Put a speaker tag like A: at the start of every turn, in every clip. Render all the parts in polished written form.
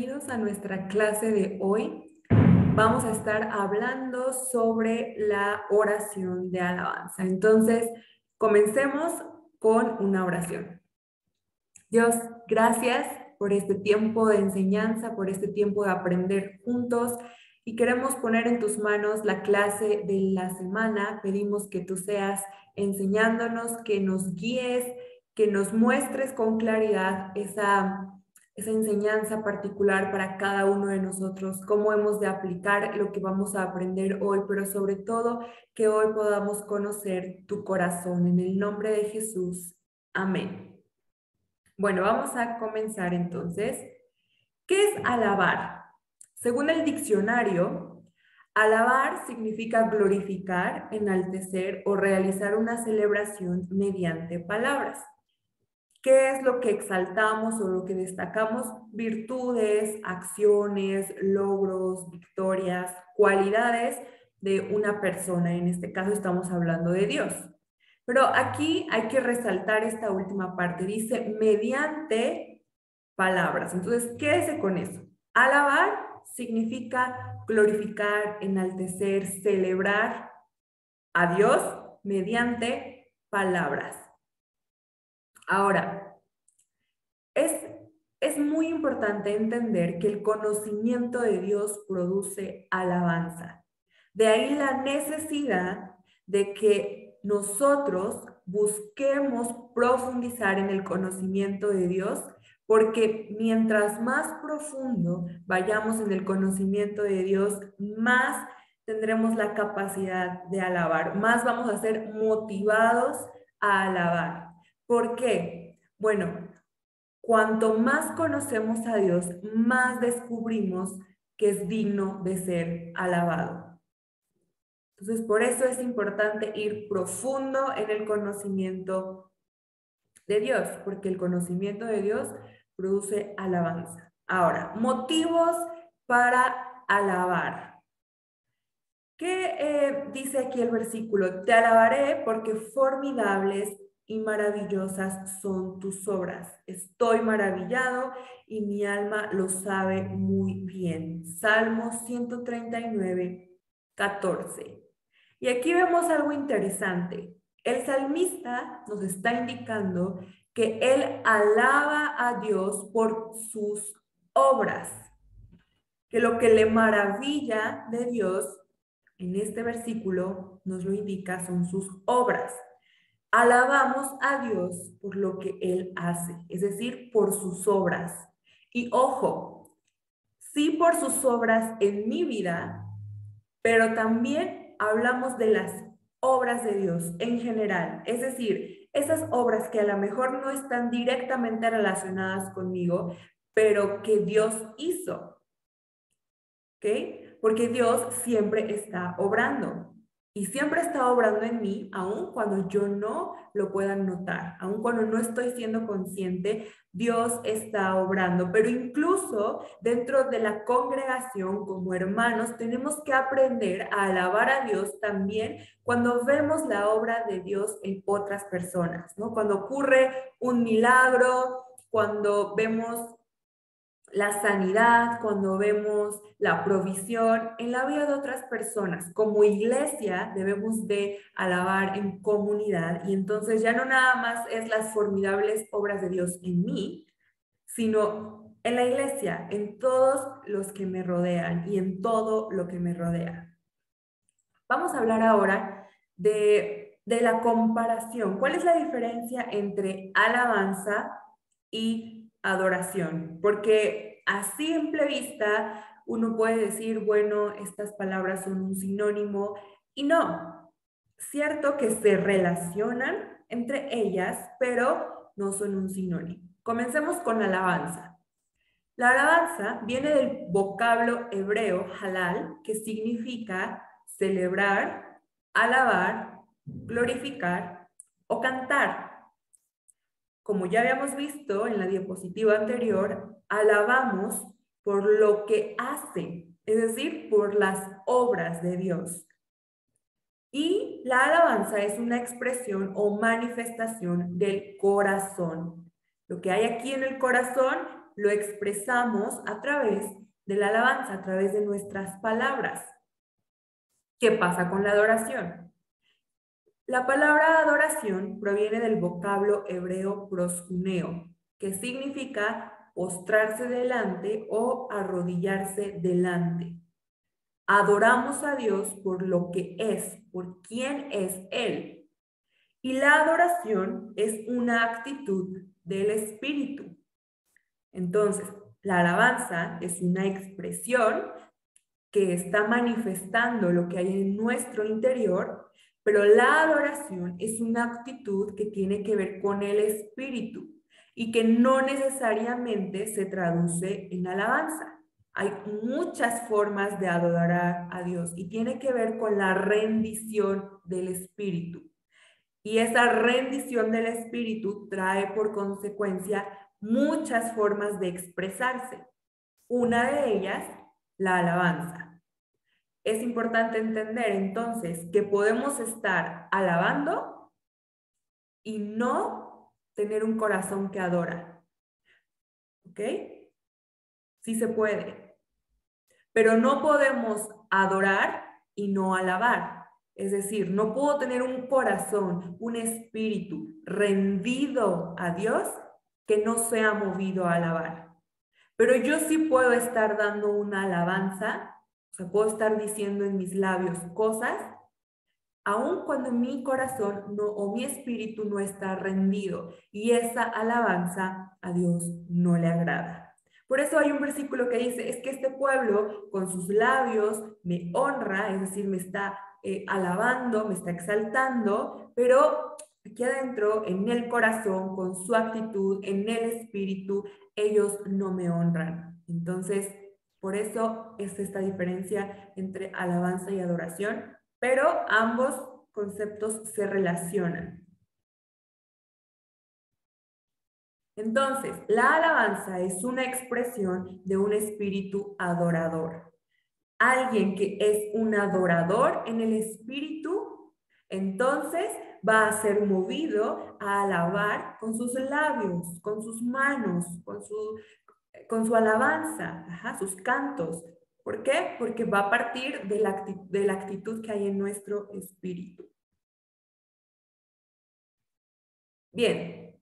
A: bienvenidos a nuestra clase de hoy. Vamos a estar hablando sobre la oración de alabanza. Entonces, comencemos con una oración. Dios, gracias por este tiempo de enseñanza, por este tiempo de aprender juntos y queremos poner en tus manos la clase de la semana. Pedimos que tú seas enseñándonos, que nos guíes, que nos muestres con claridad esa enseñanza particular para cada uno de nosotros, cómo hemos de aplicar lo que vamos a aprender hoy, pero sobre todo que hoy podamos conocer tu corazón. En el nombre de Jesús. Amén. Bueno, vamos a comenzar entonces. ¿Qué es alabar? Según el diccionario, alabar significa glorificar, enaltecer o realizar una celebración mediante palabras. ¿Qué es lo que exaltamos o lo que destacamos? Virtudes, acciones, logros, victorias, cualidades de una persona. En este caso estamos hablando de Dios. Pero aquí hay que resaltar esta última parte. Dice, mediante palabras. Entonces, quédese con eso. Alabar significa glorificar, enaltecer, celebrar a Dios mediante palabras. Ahora, es muy importante entender que el conocimiento de Dios produce alabanza. De ahí la necesidad de que nosotros busquemos profundizar en el conocimiento de Dios, porque mientras más profundo vayamos en el conocimiento de Dios, más tendremos la capacidad de alabar, más vamos a ser motivados a alabar. ¿Por qué? Bueno, cuanto más conocemos a Dios, más descubrimos que es digno de ser alabado. Entonces, por eso es importante ir profundo en el conocimiento de Dios, porque el conocimiento de Dios produce alabanza. Ahora, motivos para alabar. ¿Qué dice aquí el versículo? Te alabaré porque formidables y maravillosas son tus obras. Estoy maravillado y mi alma lo sabe muy bien. Salmo 139, 14. Y aquí vemos algo interesante. El salmista nos está indicando que él alaba a Dios por sus obras, que lo que le maravilla de Dios en este versículo nos lo indica son sus obras. Alabamos a Dios por lo que Él hace, es decir, por sus obras. Y ojo, sí por sus obras en mi vida, pero también hablamos de las obras de Dios en general. Es decir, esas obras que a lo mejor no están directamente relacionadas conmigo, pero que Dios hizo. ¿Ok? Porque Dios siempre está obrando. Y siempre está obrando en mí, aun cuando yo no lo pueda notar, aun cuando no estoy siendo consciente, Dios está obrando. Pero incluso dentro de la congregación, como hermanos, tenemos que aprender a alabar a Dios también cuando vemos la obra de Dios en otras personas, ¿no? Cuando ocurre un milagro, cuando vemos la sanidad, cuando vemos la provisión en la vida de otras personas. Como iglesia debemos de alabar en comunidad y entonces ya no nada más es las formidables obras de Dios en mí, sino en la iglesia, en todos los que me rodean y en todo lo que me rodea. Vamos a hablar ahora de la comparación. ¿Cuál es la diferencia entre alabanza y adoración? Porque a simple vista uno puede decir, bueno, estas palabras son un sinónimo y no. Cierto que se relacionan entre ellas, pero no son un sinónimo. Comencemos con alabanza. La alabanza viene del vocablo hebreo halal, que significa celebrar, alabar, glorificar o cantar. Como ya habíamos visto en la diapositiva anterior, alabamos por lo que hace, es decir, por las obras de Dios. Y la alabanza es una expresión o manifestación del corazón. Lo que hay aquí en el corazón lo expresamos a través de la alabanza, a través de nuestras palabras. ¿Qué pasa con la adoración? La palabra adoración proviene del vocablo hebreo proskuneo, que significa postrarse delante o arrodillarse delante. Adoramos a Dios por lo que es, por quién es Él. Y la adoración es una actitud del espíritu. Entonces, la alabanza es una expresión que está manifestando lo que hay en nuestro interior, pero la adoración es una actitud que tiene que ver con el espíritu y que no necesariamente se traduce en alabanza. Hay muchas formas de adorar a Dios y tiene que ver con la rendición del espíritu. Y esa rendición del espíritu trae por consecuencia muchas formas de expresarse. Una de ellas, la alabanza. Es importante entender entonces que podemos estar alabando y no tener un corazón que adora. ¿Ok? Sí se puede. Pero no podemos adorar y no alabar. Es decir, no puedo tener un corazón, un espíritu rendido a Dios que no sea movido a alabar. Pero yo sí puedo estar dando una alabanza, o sea, puedo estar diciendo en mis labios cosas, aun cuando mi corazón no, o mi espíritu no está rendido, y esa alabanza a Dios no le agrada. Por eso hay un versículo que dice, es que este pueblo con sus labios me honra, es decir, me está alabando, me está exaltando, pero aquí adentro, en el corazón, con su actitud, en el espíritu, ellos no me honran. Entonces, por eso es esta diferencia entre alabanza y adoración, pero ambos conceptos se relacionan. Entonces, la alabanza es una expresión de un espíritu adorador. Alguien que es un adorador en el espíritu, entonces va a ser movido a alabar con sus labios, con sus manos, con su alabanza, sus cantos. ¿Por qué? Porque va a partir de la actitud que hay en nuestro espíritu. Bien,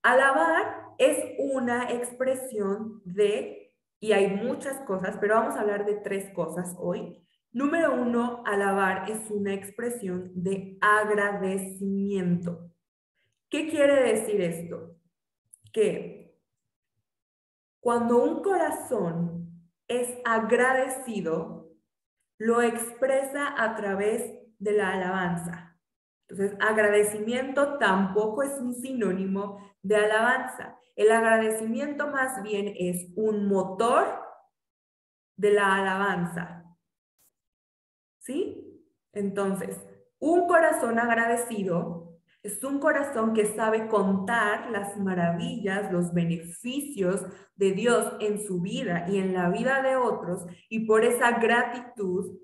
A: alabar es una expresión de, y hay muchas cosas, pero vamos a hablar de 3 cosas hoy. Número 1, alabar es una expresión de agradecimiento. ¿Qué quiere decir esto? Que cuando un corazón es agradecido, lo expresa a través de la alabanza. Entonces, agradecimiento tampoco es un sinónimo de alabanza. El agradecimiento más bien es un motor de la alabanza. ¿Sí? Entonces, un corazón agradecido es un corazón que sabe contar las maravillas, los beneficios de Dios en su vida y en la vida de otros, y por esa gratitud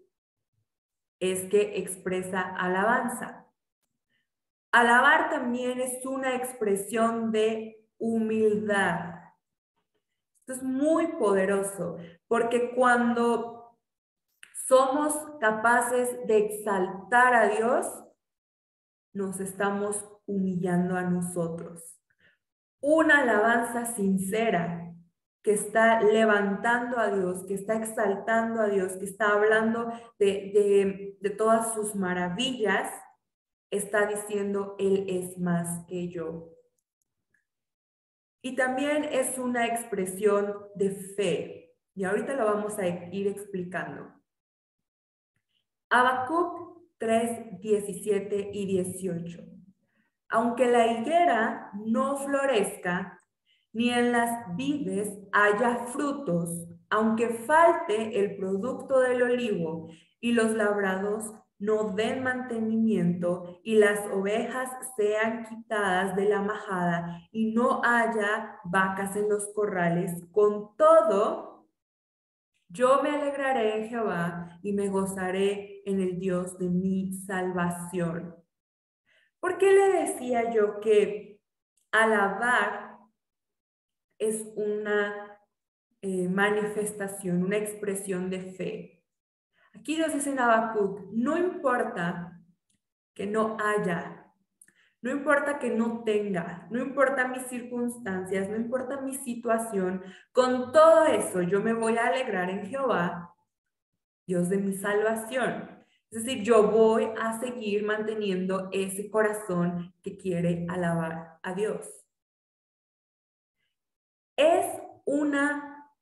A: es que expresa alabanza. Alabar también es una expresión de humildad. Esto es muy poderoso, porque cuando somos capaces de exaltar a Dios, nos estamos humillando a nosotros. Una alabanza sincera que está levantando a Dios, que está exaltando a Dios, que está hablando de todas sus maravillas, está diciendo, Él es más que yo. Y también es una expresión de fe. Y ahorita lo vamos a ir explicando. Habacuc 3, 17 y 18. Aunque la higuera no florezca, ni en las vides haya frutos, aunque falte el producto del olivo y los labrados no den mantenimiento y las ovejas sean quitadas de la majada y no haya vacas en los corrales, con todo, yo me alegraré en Jehová y me gozaré en el Dios de mi salvación. ¿Por qué le decía yo que alabar es una manifestación, una expresión de fe. Aquí Dios dice en Habacuc, no importa que no haya, no importa que no tenga, no importa mis circunstancias, no importa mi situación, con todo eso yo me voy a alegrar en Jehová, Dios de mi salvación. Es decir, yo voy a seguir manteniendo ese corazón que quiere alabar a Dios. Es una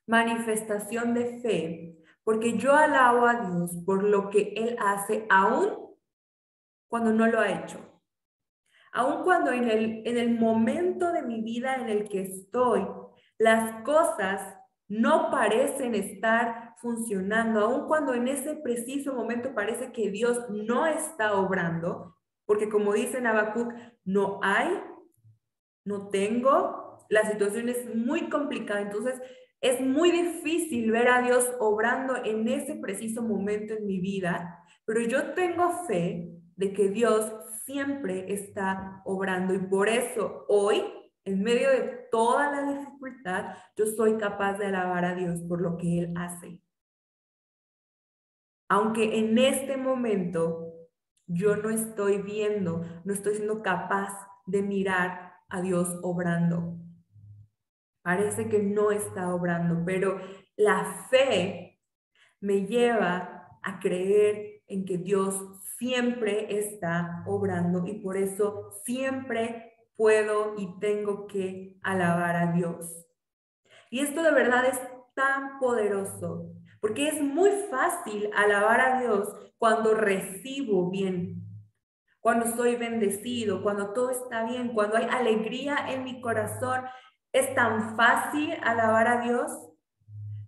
A: manifestación de fe, porque yo alabo a Dios por lo que Él hace, aún cuando no lo ha hecho. Aún cuando en el momento de mi vida en el que estoy, las cosas no parecen estar funcionando, aún cuando en ese preciso momento parece que Dios no está obrando, porque como dice en Habacuc, no hay, no tengo, la situación es muy complicada, entonces es muy difícil ver a Dios obrando en ese preciso momento en mi vida, pero yo tengo fe de que Dios siempre está obrando y por eso hoy, en medio de toda la dificultad, yo soy capaz de alabar a Dios por lo que Él hace. Aunque en este momento yo no estoy viendo, no estoy siendo capaz de mirar a Dios obrando. Parece que no está obrando, pero la fe me lleva a creer en que Dios siempre está obrando y por eso siempre puedo y tengo que alabar a Dios. Y esto de verdad es tan poderoso, porque es muy fácil alabar a Dios cuando recibo bien, cuando soy bendecido, cuando todo está bien, cuando hay alegría en mi corazón. Es tan fácil alabar a Dios,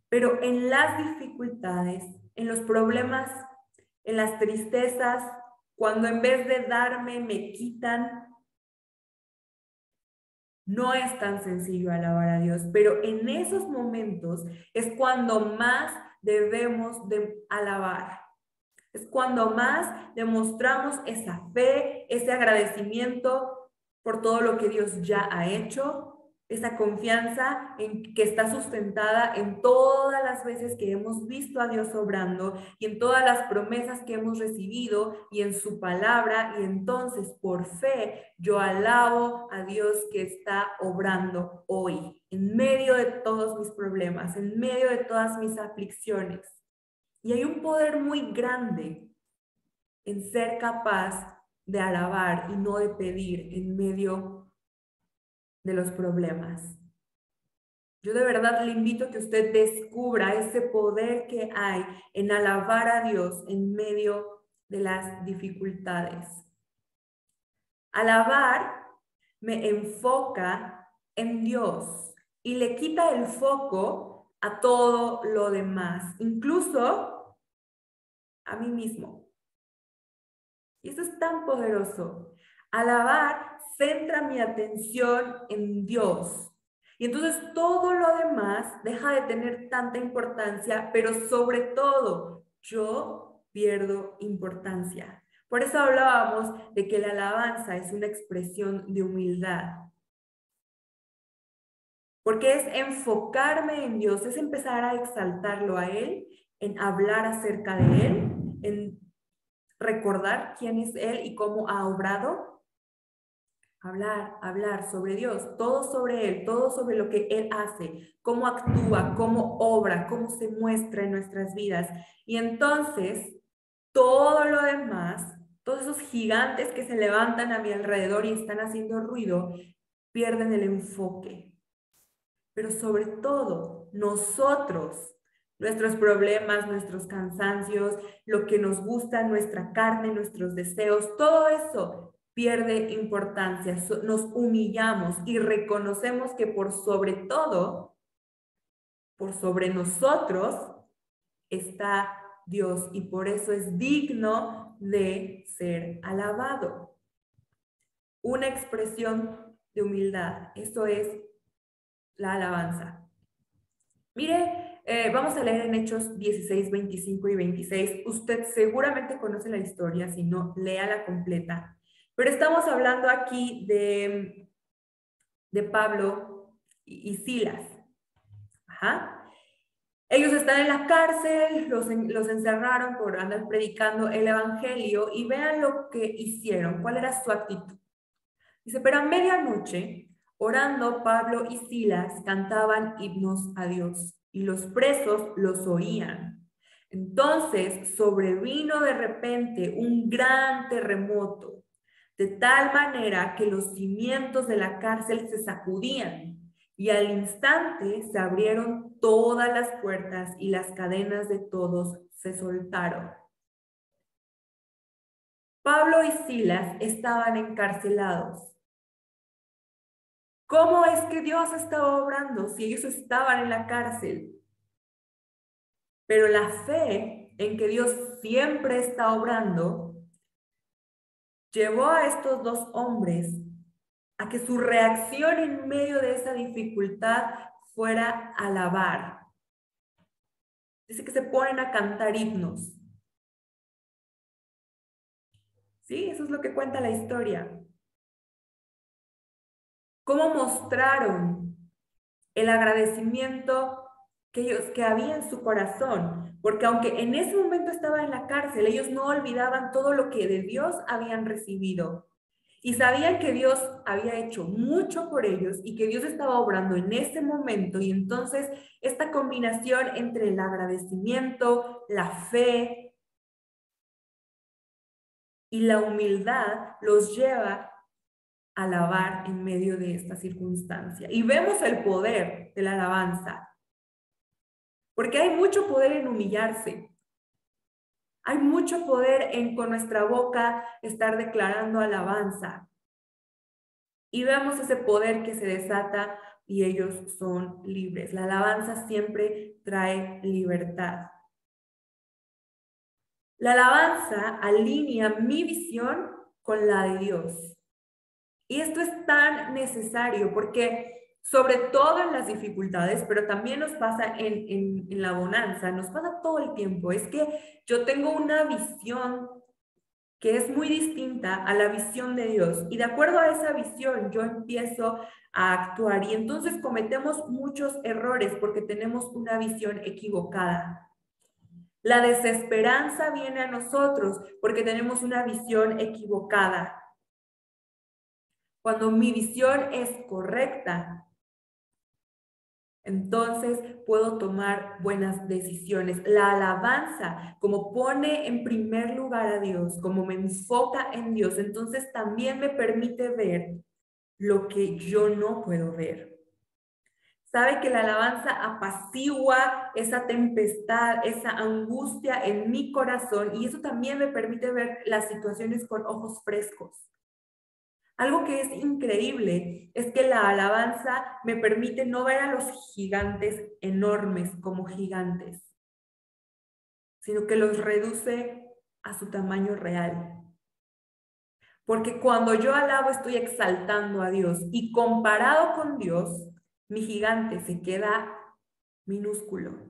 A: pero en las dificultades, en los problemas, en las tristezas, cuando en vez de darme me quitan, no es tan sencillo alabar a Dios, pero en esos momentos es cuando más debemos de alabar. Es cuando más demostramos esa fe, ese agradecimiento por todo lo que Dios ya ha hecho, esa confianza en que está sustentada en todas las veces que hemos visto a Dios obrando y en todas las promesas que hemos recibido y en su palabra. Y entonces por fe yo alabo a Dios que está obrando hoy, en medio de todos mis problemas, en medio de todas mis aflicciones. Y hay un poder muy grande en ser capaz de alabar y no de pedir en medio de los problemas. Yo de verdad le invito a que usted descubra ese poder que hay en alabar a Dios en medio de las dificultades. Alabar me enfoca en Dios y le quita el foco a todo lo demás, incluso a mí mismo. Y eso es tan poderoso. Alabar centra mi atención en Dios. Y entonces todo lo demás deja de tener tanta importancia, pero sobre todo yo pierdo importancia. Por eso hablábamos de que la alabanza es una expresión de humildad. Porque es enfocarme en Dios, es empezar a exaltarlo a Él, en hablar acerca de Él, en recordar quién es Él y cómo ha obrado. Hablar sobre Dios, todo sobre Él, todo sobre lo que Él hace, cómo actúa, cómo obra, cómo se muestra en nuestras vidas. Y entonces, todo lo demás, todos esos gigantes que se levantan a mi alrededor y están haciendo ruido, pierden el enfoque. Pero sobre todo, nosotros, nuestros problemas, nuestros cansancios, lo que nos gusta, nuestra carne, nuestros deseos, todo eso pierde importancia. Nos humillamos y reconocemos que por sobre todo, por sobre nosotros, está Dios y por eso es digno de ser alabado. Una expresión de humildad, eso es la alabanza. Mire, vamos a leer en Hechos 16, 25 y 26. Usted seguramente conoce la historia, si no, léala completa. Pero estamos hablando aquí de Pablo y Silas. Ajá. Ellos están en la cárcel, los encerraron por andar predicando el evangelio y vean lo que hicieron, cuál era su actitud. Dice, pero a medianoche, orando, Pablo y Silas cantaban himnos a Dios y los presos los oían. Entonces sobrevino de repente un gran terremoto, de tal manera que los cimientos de la cárcel se sacudían y al instante se abrieron todas las puertas y las cadenas de todos se soltaron. Pablo y Silas estaban encarcelados. ¿Cómo es que Dios estaba obrando si ellos estaban en la cárcel? Pero la fe en que Dios siempre está obrando llevó a estos dos hombres a que su reacción en medio de esa dificultad fuera alabar. Dice que se ponen a cantar himnos. Sí, eso es lo que cuenta la historia. ¿Cómo mostraron el agradecimiento que había en su corazón? Porque aunque en ese momento estaban en la cárcel, ellos no olvidaban todo lo que de Dios habían recibido. Y sabían que Dios había hecho mucho por ellos y que Dios estaba obrando en ese momento. Y entonces esta combinación entre el agradecimiento, la fe y la humildad los lleva a alabar en medio de esta circunstancia. Y vemos el poder de la alabanza. Porque hay mucho poder en humillarse. Hay mucho poder en con nuestra boca estar declarando alabanza. Y vemos ese poder que se desata y ellos son libres. La alabanza siempre trae libertad. La alabanza alinea mi visión con la de Dios. Y esto es tan necesario porque sobre todo en las dificultades, pero también nos pasa en la bonanza, nos pasa todo el tiempo. Es que yo tengo una visión que es muy distinta a la visión de Dios. Y de acuerdo a esa visión, yo empiezo a actuar y entonces cometemos muchos errores porque tenemos una visión equivocada. La desesperanza viene a nosotros porque tenemos una visión equivocada. Cuando mi visión es correcta, entonces puedo tomar buenas decisiones. La alabanza, como pone en primer lugar a Dios, como me enfoca en Dios, entonces también me permite ver lo que yo no puedo ver. Sabe que la alabanza apacigua esa tempestad, esa angustia en mi corazón y eso también me permite ver las situaciones con ojos frescos. Algo que es increíble es que la alabanza me permite no ver a los gigantes enormes como gigantes, sino que los reduce a su tamaño real. Porque cuando yo alabo estoy exaltando a Dios y comparado con Dios, mi gigante se queda minúsculo.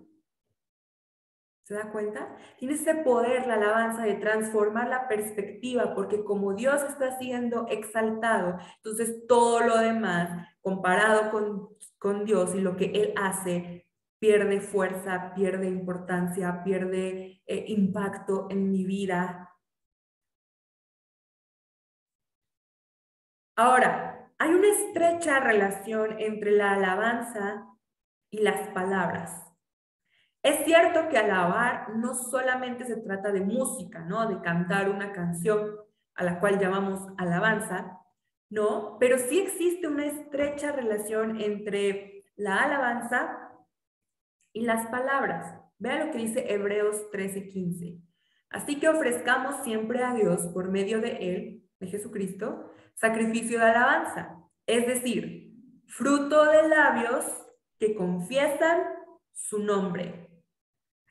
A: ¿Se da cuenta? Tiene ese poder la alabanza de transformar la perspectiva, porque como Dios está siendo exaltado, entonces todo lo demás, comparado con Dios y lo que Él hace, pierde fuerza, pierde importancia, pierde impacto en mi vida. Ahora, hay una estrecha relación entre la alabanza y las palabras. Es cierto que alabar no solamente se trata de música, ¿no? De cantar una canción a la cual llamamos alabanza, ¿no? Pero sí existe una estrecha relación entre la alabanza y las palabras. Vea lo que dice Hebreos 13:15. Así que ofrezcamos siempre a Dios por medio de Él, de Jesucristo, sacrificio de alabanza, es decir, fruto de labios que confiesan su nombre.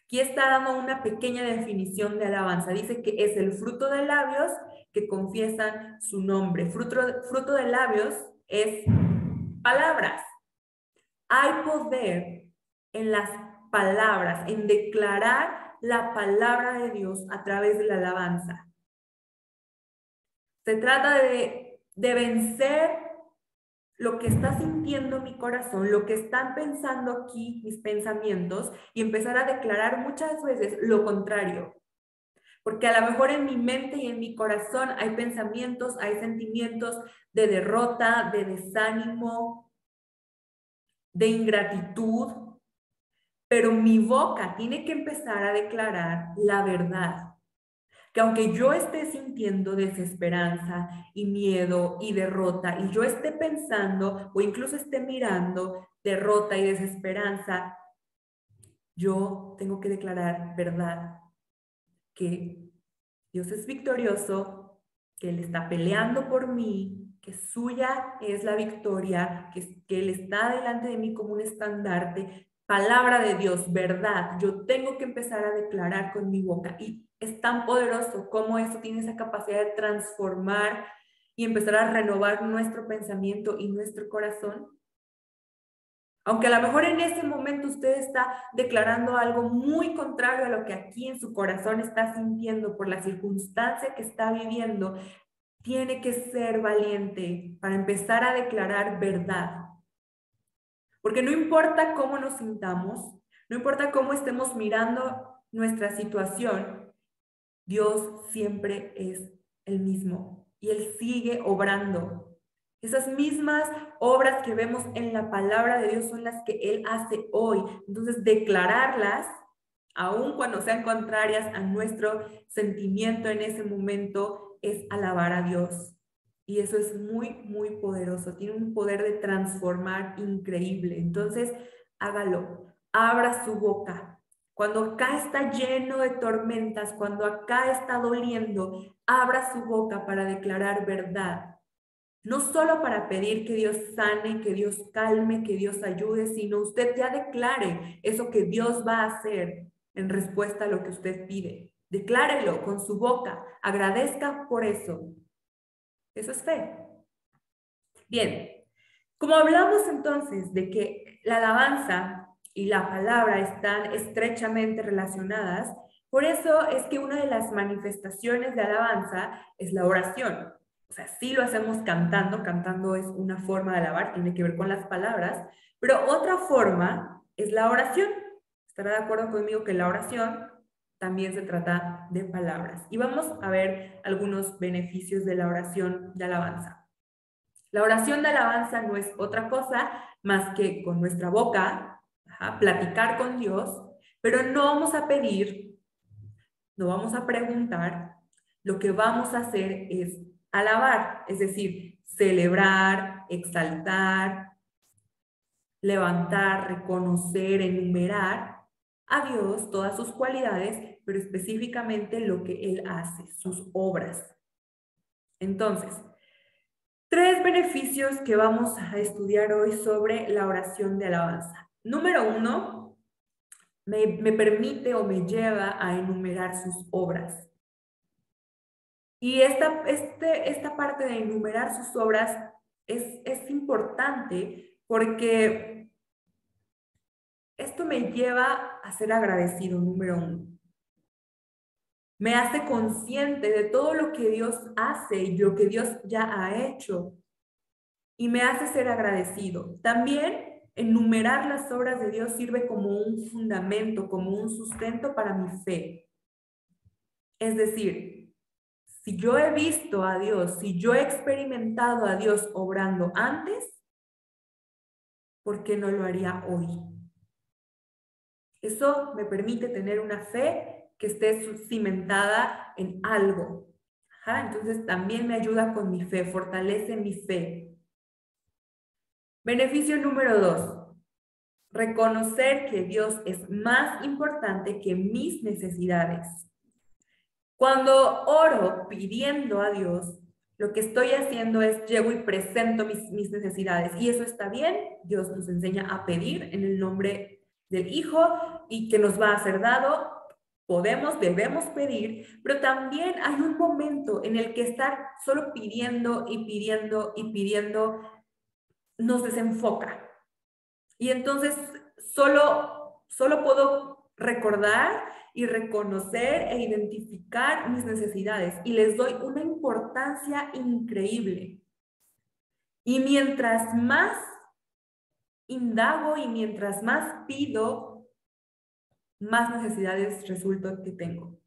A: Aquí está dando una pequeña definición de alabanza. Dice que es el fruto de labios que confiesan su nombre. Fruto de labios es palabras. Hay poder en las palabras, en declarar la palabra de Dios a través de la alabanza. Se trata de vencer lo que está sintiendo mi corazón, lo que están pensando aquí mis pensamientos y empezar a declarar muchas veces lo contrario. Porque a lo mejor en mi mente y en mi corazón hay pensamientos, hay sentimientos de derrota, de desánimo, de ingratitud, pero mi boca tiene que empezar a declarar la verdad. Que aunque yo esté sintiendo desesperanza y miedo y derrota, y yo esté pensando o incluso esté mirando derrota y desesperanza, yo tengo que declarar verdad, que Dios es victorioso, que Él está peleando por mí, que suya es la victoria, que Él está delante de mí como un estandarte. Palabra de Dios, verdad. Yo tengo que empezar a declarar con mi boca. Y es tan poderoso como eso tiene esa capacidad de transformar y empezar a renovar nuestro pensamiento y nuestro corazón. Aunque a lo mejor en ese momento usted está declarando algo muy contrario a lo que aquí en su corazón está sintiendo por la circunstancia que está viviendo, tiene que ser valiente para empezar a declarar verdad. Porque no importa cómo nos sintamos, no importa cómo estemos mirando nuestra situación, Dios siempre es el mismo y Él sigue obrando. Esas mismas obras que vemos en la palabra de Dios son las que Él hace hoy. Entonces, declararlas, aun cuando sean contrarias a nuestro sentimiento en ese momento, es alabar a Dios. Y eso es muy, muy poderoso. Tiene un poder de transformar increíble. Entonces, hágalo. Abra su boca. Cuando acá está lleno de tormentas, cuando acá está doliendo, abra su boca para declarar verdad. No solo para pedir que Dios sane, que Dios calme, que Dios ayude, sino usted ya declare eso que Dios va a hacer en respuesta a lo que usted pide. Declárelo con su boca, agradezca por eso. Eso es fe. Bien, como hablamos entonces de que la alabanza y la palabra están estrechamente relacionadas, por eso es que una de las manifestaciones de alabanza es la oración. O sea, sí lo hacemos cantando, cantando es una forma de alabar, tiene que ver con las palabras, pero otra forma es la oración. ¿Estará de acuerdo conmigo que la oración también se trata de palabras? Y vamos a ver algunos beneficios de la oración de alabanza. La oración de alabanza no es otra cosa más que con nuestra boca, platicar con Dios, pero no vamos a pedir, no vamos a preguntar, lo que vamos a hacer es alabar, es decir, celebrar, exaltar, levantar, reconocer, enumerar a Dios todas sus cualidades, pero específicamente lo que Él hace, sus obras. Entonces, 3 beneficios que vamos a estudiar hoy sobre la oración de alabanza. Número 1, me permite o me lleva a enumerar sus obras. Y esta parte de enumerar sus obras es importante porque esto me lleva a ser agradecido, número 1. Me hace consciente de todo lo que Dios hace y lo que Dios ya ha hecho. Y me hace ser agradecido. También enumerar las obras de Dios sirve como un fundamento, como un sustento para mi fe. Es decir, si yo he visto a Dios, si yo he experimentado a Dios obrando antes, ¿por qué no lo haría hoy? Eso me permite tener una fe que esté cimentada en algo. Entonces también me ayuda con mi fe, fortalece mi fe. Beneficio número 2. Reconocer que Dios es más importante que mis necesidades. Cuando oro pidiendo a Dios, lo que estoy haciendo es llego y presento mis necesidades. Y eso está bien. Dios nos enseña a pedir en el nombre del Hijo y que nos va a ser dado. Debemos pedir, pero también hay un momento en el que estar solo pidiendo y pidiendo y pidiendo nos desenfoca. Y entonces solo puedo recordar y reconocer e identificar mis necesidades y les doy una importancia increíble. Y mientras más indago y mientras más pido, más necesidades resulta que tengo.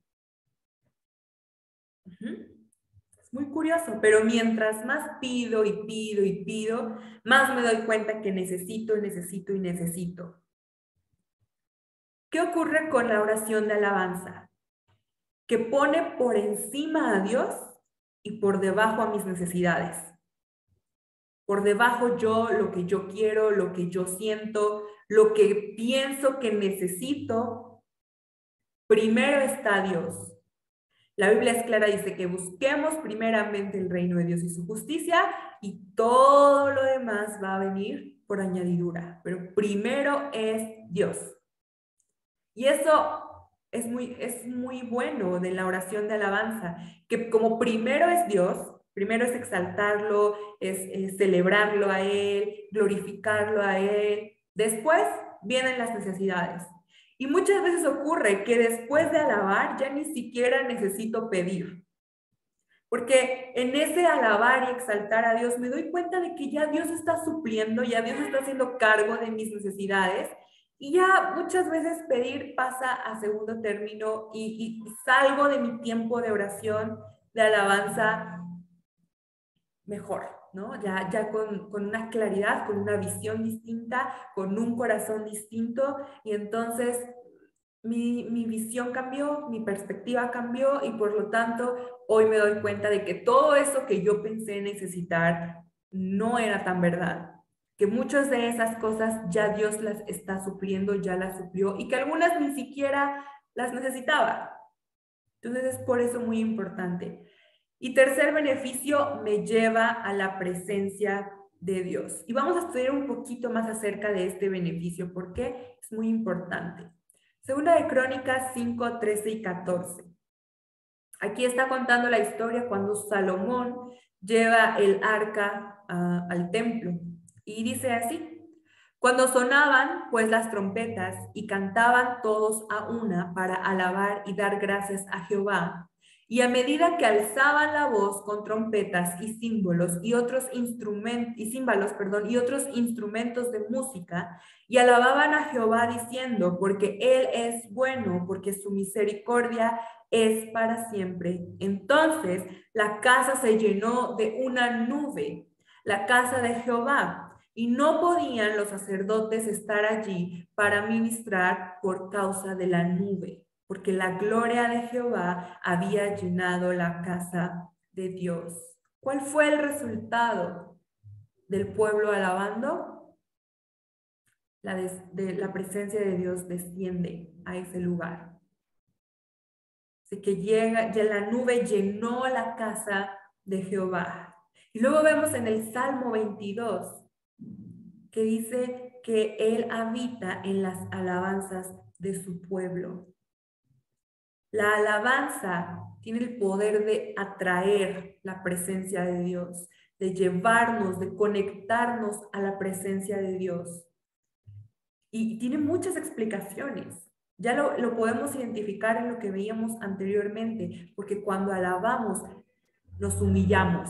A: Es muy curioso, pero mientras más pido y pido y pido, más me doy cuenta que necesito y necesito y necesito. ¿Qué ocurre con la oración de alabanza? Que pone por encima a Dios y por debajo a mis necesidades. Por debajo yo, lo que yo quiero, lo que yo siento, lo que pienso que necesito. Primero está Dios. La Biblia es clara, dice que busquemos primeramente el reino de Dios y su justicia y todo lo demás va a venir por añadidura. Pero primero es Dios. Y eso es muy bueno de la oración de alabanza, que como primero es Dios, primero es exaltarlo, es celebrarlo a Él, glorificarlo a Él. Después vienen las necesidades. Y muchas veces ocurre que después de alabar ya ni siquiera necesito pedir. Porque en ese alabar y exaltar a Dios me doy cuenta de que ya Dios está supliendo, ya Dios está haciendo cargo de mis necesidades. Y ya muchas veces pedir pasa a segundo término y salgo de mi tiempo de oración, de alabanza mejor, ¿no? Ya con una claridad, con una visión distinta, con un corazón distinto. Y entonces mi visión cambió, mi perspectiva cambió y por lo tanto hoy me doy cuenta de que todo eso que yo pensé necesitar no era tan verdad, que muchas de esas cosas ya Dios las está supliendo, ya las suplió y que algunas ni siquiera las necesitaba. Entonces es por eso muy importante. Y tercer beneficio, me lleva a la presencia de Dios. Y vamos a estudiar un poquito más acerca de este beneficio porque es muy importante. Segunda de Crónicas 5, 13 y 14. Aquí está contando la historia cuando Salomón lleva el arca al templo. Y dice así: cuando sonaban pues las trompetas y cantaban todos a una para alabar y dar gracias a Jehová, y a medida que alzaban la voz con trompetas y címbalos y otros instrumentos de música, y alababan a Jehová diciendo, porque Él es bueno, porque su misericordia es para siempre. Entonces la casa se llenó de una nube, la casa de Jehová, y no podían los sacerdotes estar allí para ministrar por causa de la nube, porque la gloria de Jehová había llenado la casa de Dios. ¿Cuál fue el del pueblo alabando? La presencia de Dios desciende a ese lugar. Así que ya la nube llenó la casa de Jehová. Y luego vemos en el Salmo 22 que dice que Él habita en las alabanzas de su pueblo. La alabanza tiene el poder de atraer la presencia de Dios, de llevarnos, de conectarnos a la presencia de Dios. Y tiene muchas explicaciones. Ya lo podemos identificar en lo que veíamos anteriormente, porque cuando alabamos, nos humillamos.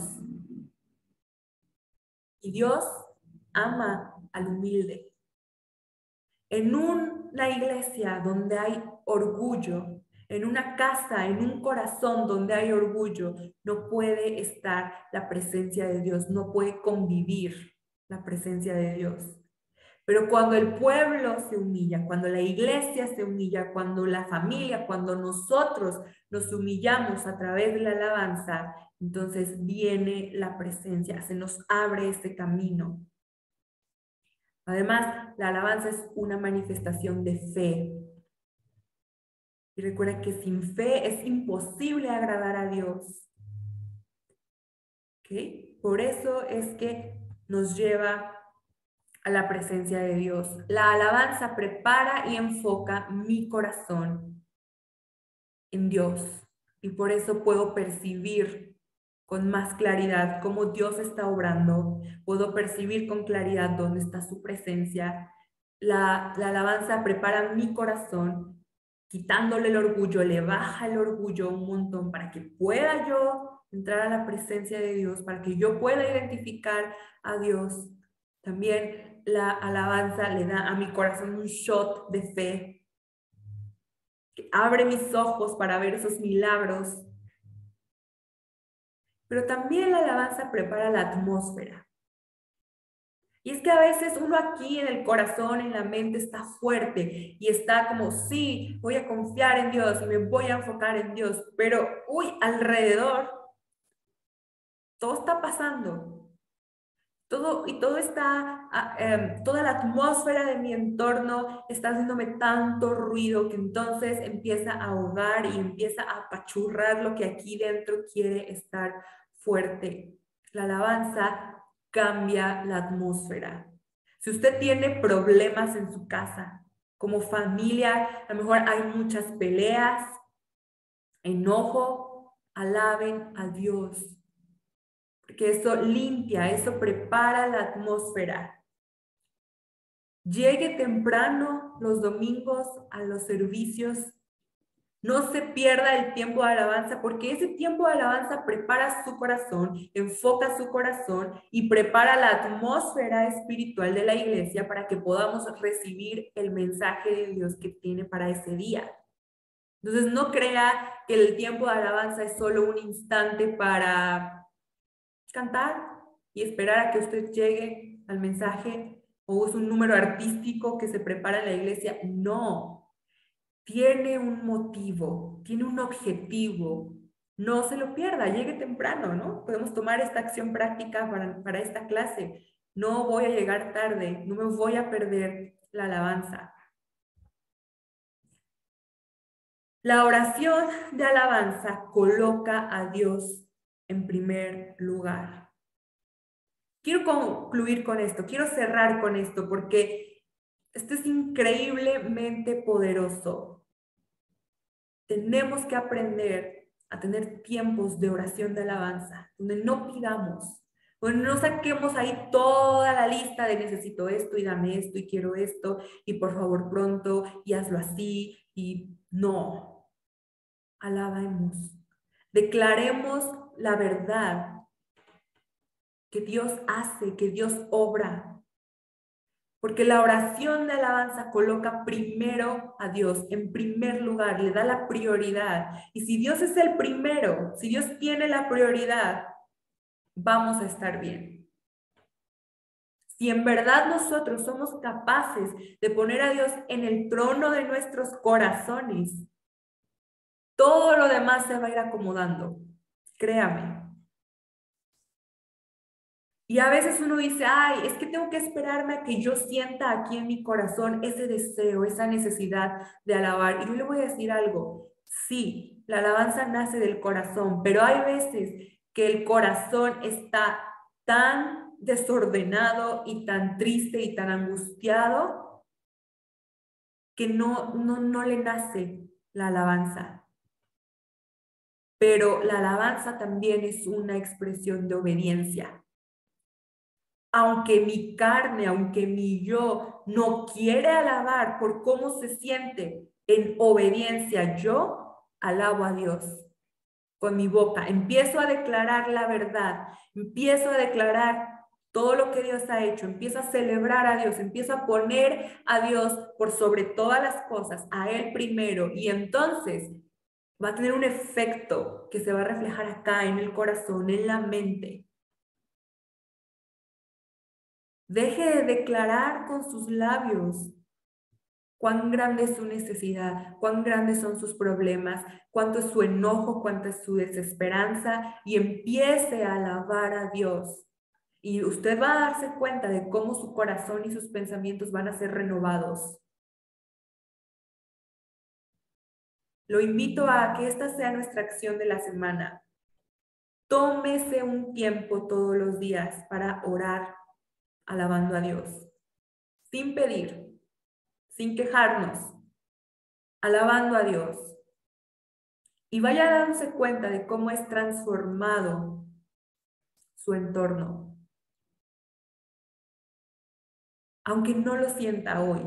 A: Y Dios ama al humilde. En una iglesia donde hay orgullo, en una casa, en un corazón donde hay orgullo, no puede estar la presencia de Dios, no puede convivir la presencia de Dios. Pero cuando el pueblo se humilla, cuando la iglesia se humilla, cuando la familia, cuando nosotros nos humillamos a través de la alabanza, entonces viene la presencia, se nos abre este camino. Además, la alabanza es una manifestación de fe. Y recuerda que sin fe es imposible agradar a Dios. ¿Okay? Por eso es que nos lleva a la presencia de Dios. La alabanza prepara y enfoca mi corazón en Dios. Y por eso puedo percibir con más claridad cómo Dios está obrando. Puedo percibir con claridad dónde está su presencia. La alabanza prepara mi corazón quitándole el orgullo, le baja el orgullo un montón para que pueda yo entrar a la presencia de Dios, para que yo pueda identificar a Dios. También la alabanza le da a mi corazón un shot de fe, que abre mis ojos para ver esos milagros. Pero también la alabanza prepara la atmósfera. Y es que a veces uno aquí en el corazón, en la mente está fuerte y está como, sí, voy a confiar en Dios y me voy a enfocar en Dios, pero, uy, alrededor, todo está pasando. Todo está, toda la atmósfera de mi entorno está haciéndome tanto ruido que entonces empieza a ahogar y empieza a apachurrar lo que aquí dentro quiere estar fuerte. La alabanza cambia la atmósfera. Si usted tiene problemas en su casa, como familia, a lo mejor hay muchas peleas, enojo, alaben a Dios. Porque eso limpia, eso prepara la atmósfera. Llegue temprano los domingos a los servicios. No se pierda el tiempo de alabanza, porque ese tiempo de alabanza prepara su corazón, enfoca su corazón y prepara la atmósfera espiritual de la iglesia para que podamos recibir el mensaje de Dios que tiene para ese día. Entonces, no crea que el tiempo de alabanza es solo un instante para cantar y esperar a que usted llegue al mensaje, o es un número artístico que se prepara en la iglesia. No, tiene un motivo, tiene un objetivo. No se lo pierda, llegue temprano, ¿no? Podemos tomar esta acción práctica para esta clase. No voy a llegar tarde, no me voy a perder la alabanza. La oración de alabanza coloca a Dios en primer lugar. Quiero concluir con esto, quiero cerrar con esto, porque esto es increíblemente poderoso. Tenemos que aprender a tener tiempos de oración de alabanza, donde no pidamos, donde no saquemos ahí toda la lista de necesito esto y dame esto y quiero esto y por favor pronto y hazlo así y no. Alabemos, declaremos la verdad que Dios hace, que Dios obra. Porque la oración de alabanza coloca primero a Dios, en primer lugar, le da la prioridad. Y si Dios es el primero, si Dios tiene la prioridad, vamos a estar bien. Si en verdad nosotros somos capaces de poner a Dios en el trono de nuestros corazones, todo lo demás se va a ir acomodando. Créame. Y a veces uno dice, ay, es que tengo que esperarme a que yo sienta aquí en mi corazón ese deseo, esa necesidad de alabar. Y yo le voy a decir algo, sí, la alabanza nace del corazón, pero hay veces que el corazón está tan desordenado y tan triste y tan angustiado que no le nace la alabanza. Pero la alabanza también es una expresión de obediencia. Aunque mi carne, aunque mi yo no quiere alabar por cómo se siente en obediencia, yo alabo a Dios con mi boca. Empiezo a declarar la verdad, empiezo a declarar todo lo que Dios ha hecho, empiezo a celebrar a Dios, empiezo a poner a Dios por sobre todas las cosas, a Él primero, y entonces va a tener un efecto que se va a reflejar acá en el corazón, en la mente. Deje de declarar con sus labios cuán grande es su necesidad, cuán grandes son sus problemas, cuánto es su enojo, cuánto es su desesperanza, y empiece a alabar a Dios. Y usted va a darse cuenta de cómo su corazón y sus pensamientos van a ser renovados. Lo invito a que esta sea nuestra acción de la semana. Tómese un tiempo todos los días para orar, alabando a Dios, sin pedir, sin quejarnos, alabando a Dios. Y vaya dándose cuenta de cómo es transformado su entorno. Aunque no lo sienta hoy.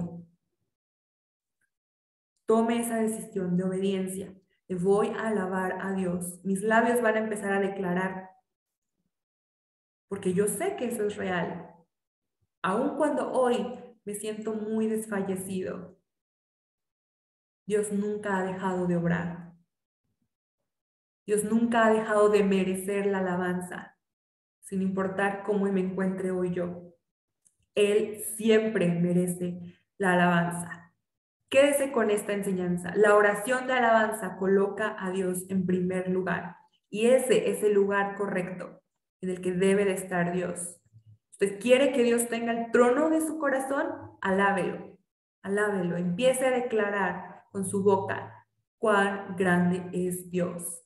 A: tome esa decisión de obediencia. Le voy a alabar a Dios. Mis labios van a empezar a declarar, porque yo sé que eso es real. Aun cuando hoy me siento muy desfallecido, Dios nunca ha dejado de obrar. Dios nunca ha dejado de merecer la alabanza, sin importar cómo me encuentre hoy yo. Él siempre merece la alabanza. Quédese con esta enseñanza. La oración de alabanza coloca a Dios en primer lugar. Y ese es el lugar correcto en el que debe de estar Dios. ¿Usted quiere que Dios tenga el trono de su corazón? Alábelo, alábelo. Empiece a declarar con su boca cuán grande es Dios.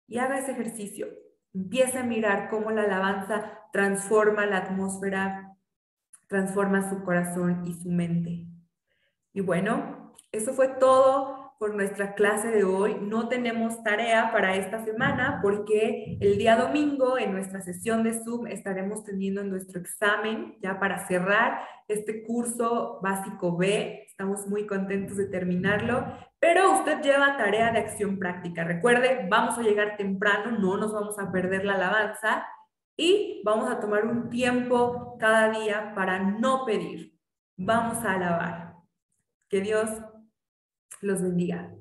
A: Y haga ese ejercicio. Empiece a mirar cómo la alabanza transforma la atmósfera, transforma su corazón y su mente. Y bueno, eso fue todo por nuestra clase de hoy. No tenemos tarea para esta semana porque el día domingo en nuestra sesión de Zoom estaremos teniendo nuestro examen ya para cerrar este curso básico B. Estamos muy contentos de terminarlo, pero usted lleva tarea de acción práctica. Recuerde, vamos a llegar temprano, no nos vamos a perder la alabanza y vamos a tomar un tiempo cada día para no pedir. Vamos a alabar. Que Dios los bendiga.